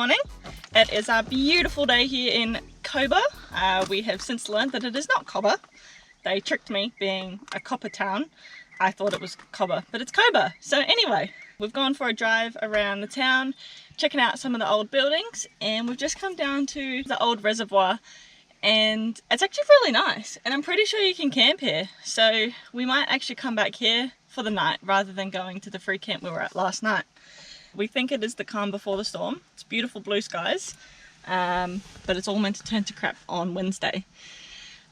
morning. It is a beautiful day here in Cobar. We have since learned that it is not Cobar. They tricked me, being a copper town. I thought it was Cobar, but it's Cobar. So anyway, we've gone for a drive around the town, checking out some of the old buildings, and we've just come down to the old reservoir, and it's actually really nice, and I'm pretty sure you can camp here. So we might actually come back here for the night rather than going to the free camp we were at last night. We think it is the calm before the storm. It's beautiful blue skies, but it's all meant to turn to crap on Wednesday.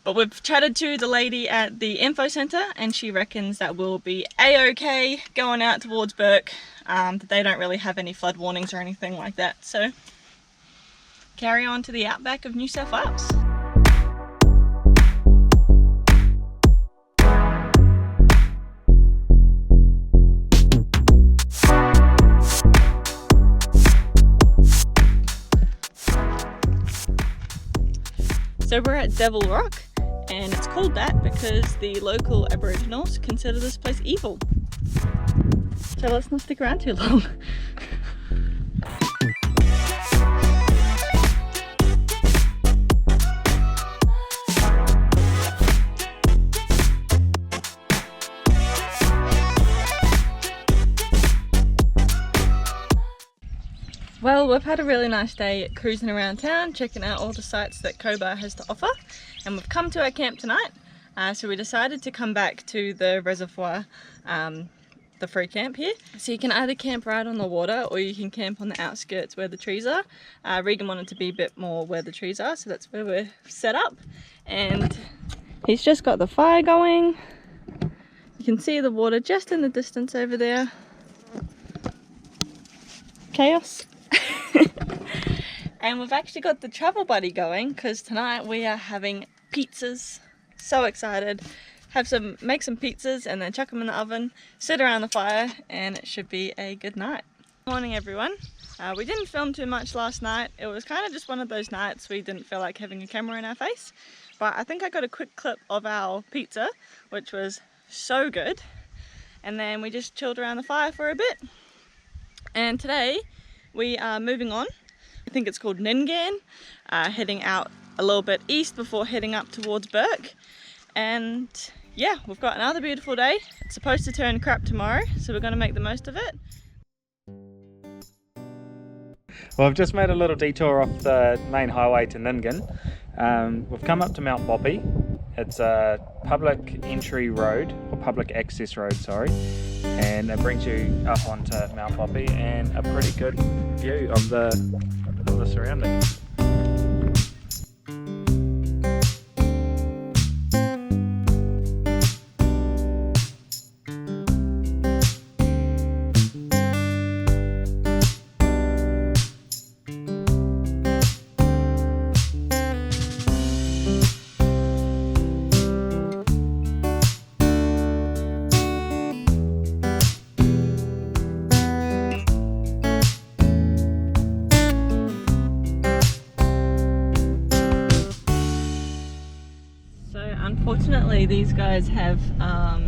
But we've chatted to the lady at the info centre, and she reckons that we'll be a-okay going out towards Bourke, that they don't really have any flood warnings or anything like that. So carry on to the outback of New South Wales. So we're at Devil Rock, and it's called that because the local Aboriginals consider this place evil. So let's not stick around too long. Well, we've had a really nice day cruising around town, checking out all the sites that Cobar has to offer, and we've come to our camp tonight. So we decided to come back to the reservoir, the free camp here. So you can either camp right on the water, or you can camp on the outskirts where the trees are. Regan wanted to be a bit more where the trees are, so that's where we're set up. And he's just got the fire going. You can see the water just in the distance over there. Chaos. And we've actually got the travel buddy going because tonight we are having pizzas. So excited. Make some pizzas and then chuck them in the oven, sit around the fire, and it should be a good night. Morning everyone. We didn't film too much last night. It was kind of just one of those nights we didn't feel like having a camera in our face. But I think I got a quick clip of our pizza, which was so good. And then we just chilled around the fire for a bit. And today we are moving on. I think it's called Nyngan, heading out a little bit east before heading up towards Bourke. And yeah, we've got another beautiful day. It's supposed to turn crap tomorrow, so we're going to make the most of it. Well, I've just made a little detour off the main highway to Nyngan. We've come up to Mount Boppy. It's a public entry road, or public access road, sorry. And it brings you up onto Mount Boppy and a pretty good view of the surroundings. Unfortunately, these guys have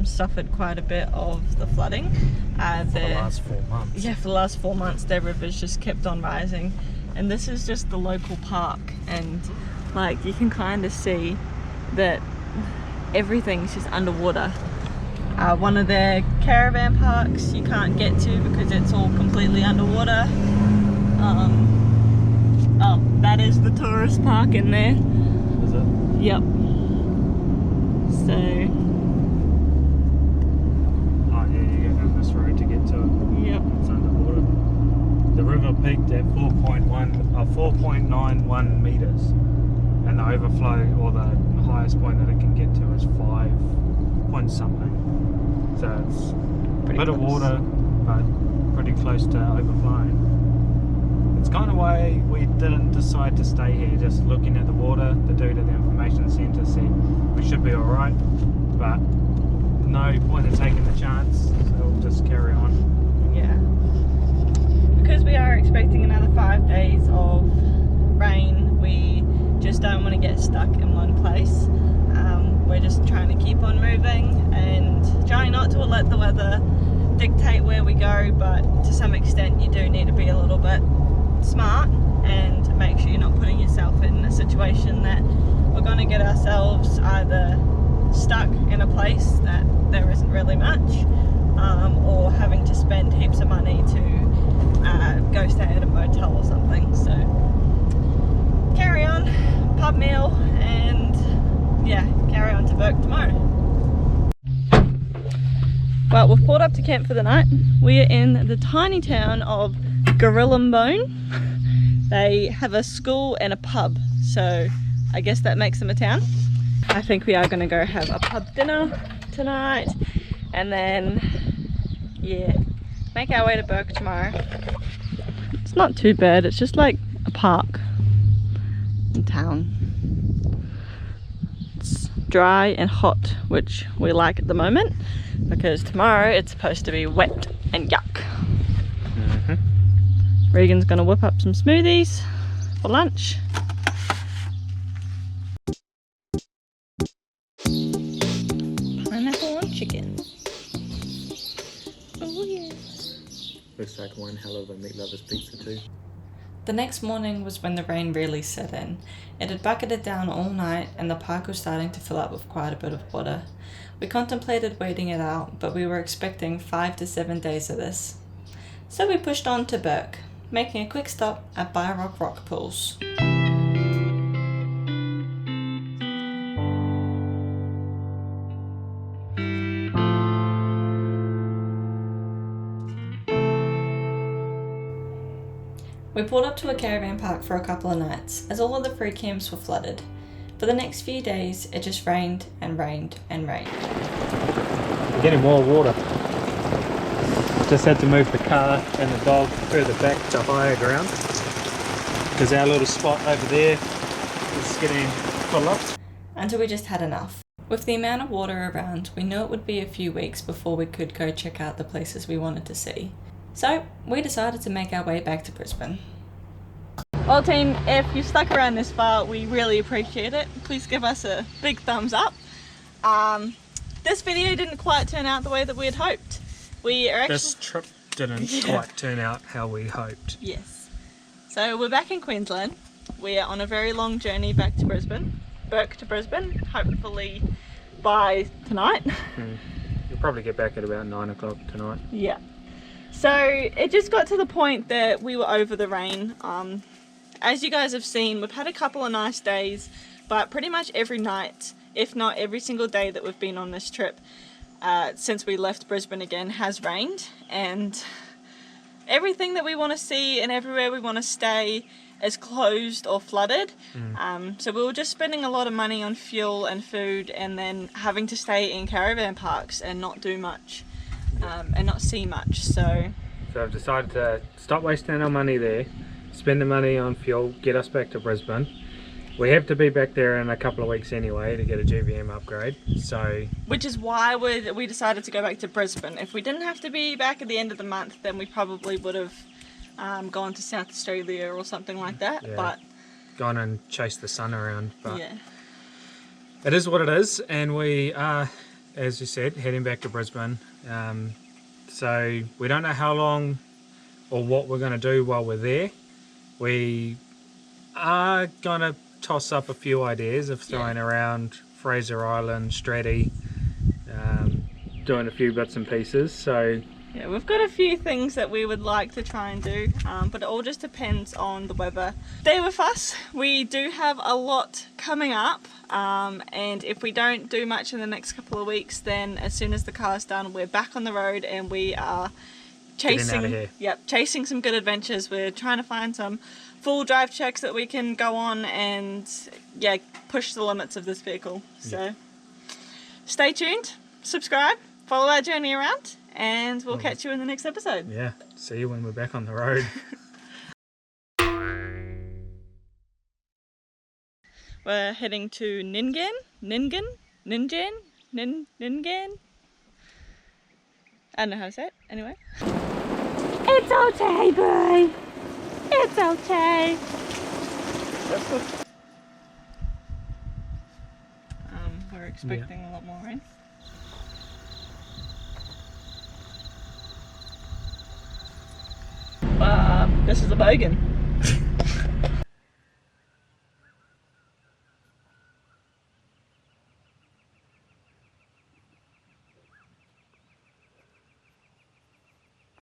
suffered quite a bit of the flooding. For the last 4 months. Yeah, for the last 4 months their rivers just kept on rising. And this is just the local park, and like you can kind of see that everything's just underwater. One of their caravan parks you can't get to because it's all completely underwater. Oh, that is the tourist park in there. Is it? Yep. So, oh yeah, you go down this road to get to it. yep. It's underwater. The river peaked at 4.91 meters, and the overflow, or the highest point that it can get to, is 5 point something. So it's a bit of water, but pretty close to overflowing. It's kind of why we didn't decide to stay here. Just looking at the water, the dude at the information centre said we should be alright, but no point in taking the chance, so we'll just carry on. Yeah. Because we are expecting another 5 days of rain, we just don't want to get stuck in one place. We're just trying to keep on moving and trying not to let the weather dictate where we go, but to some extent you do need to be a little bit smart and make sure you're not putting yourself in a situation that we're going to get ourselves either stuck in a place that there isn't really much, or having to spend heaps of money to go stay at a motel or something. So carry on, pub meal, and yeah, carry on to Bourke tomorrow. Well, we've pulled up to camp for the night. We are in the tiny town of Gorillambone. They have a school and a pub, so I guess that makes them a town. I think we are going to go have a pub dinner tonight, and then yeah, make our way to Bourke tomorrow. It's not too bad, it's just like a park in town. It's dry and hot, which we like at the moment, because tomorrow it's supposed to be wet and yuck. Regan's gonna whip up some smoothies for lunch. Pineapple and chicken. Oh yeah. Looks like one hell of a meat lover's pizza too. The next morning was when the rain really set in. It had bucketed down all night and the park was starting to fill up with quite a bit of water. We contemplated waiting it out, but we were expecting 5 to 7 days of this. So we pushed on to Bourke, making a quick stop at Byrock Rock Pools. We pulled up to a caravan park for a couple of nights, as all of the free camps were flooded. For the next few days, it just rained and rained and rained. We're getting more water. Just had to move the car and the dog further back to higher ground, because our little spot over there is getting full up. Until we just had enough. With the amount of water around, we knew it would be a few weeks before we could go check out the places we wanted to see. So we decided to make our way back to Brisbane. Well team, if you've stuck around this far, we really appreciate it. Please give us a big thumbs up. This video didn't quite turn out the way that we had hoped. This trip didn't quite turn out how we hoped. Yes. So we're back in Queensland. We are on a very long journey back to Brisbane. Bourke to Brisbane, hopefully by tonight. You'll probably get back at about 9 o'clock tonight. Yeah. So it just got to the point that we were over the rain. As you guys have seen, we've had a couple of nice days, but pretty much every night, if not every single day that we've been on this trip since we left Brisbane again, has rained, and everything that we want to see and everywhere we want to stay is closed or flooded. So we were just spending a lot of money on fuel and food, and then having to stay in caravan parks and not do much. And not see much, so I've decided to stop wasting our money there, spend the money on fuel, get us back to Brisbane. We have to be back there in a couple of weeks anyway to get a GVM upgrade, so which is why we decided to go back to Brisbane. If we didn't have to be back at the end of the month, then we probably would have gone to South Australia or something like that. Yeah, but gone and chased the sun around, but yeah, it is what it is, and we are, as you said, heading back to Brisbane. So we don't know how long or what we're going to do while we're there. We are going to toss up a few ideas of throwing around Fraser Island, Stratty, doing a few bits and pieces. So yeah, we've got a few things that we would like to try and do, but it all just depends on the weather. Stay with us. We do have a lot coming up, and if we don't do much in the next couple of weeks, then as soon as the car's done, we're back on the road and we are chasing some good adventures. We're trying to find some full drive checks that we can go on and yeah, push the limits of this vehicle. So stay tuned, subscribe, follow our journey around, and we'll catch you in the next episode. Yeah, see you when we're back on the road. We're heading to Nyngan. I don't know how to say it, anyway. It's okay, boy. It's okay. We're expecting a lot more rain. This is a bogan.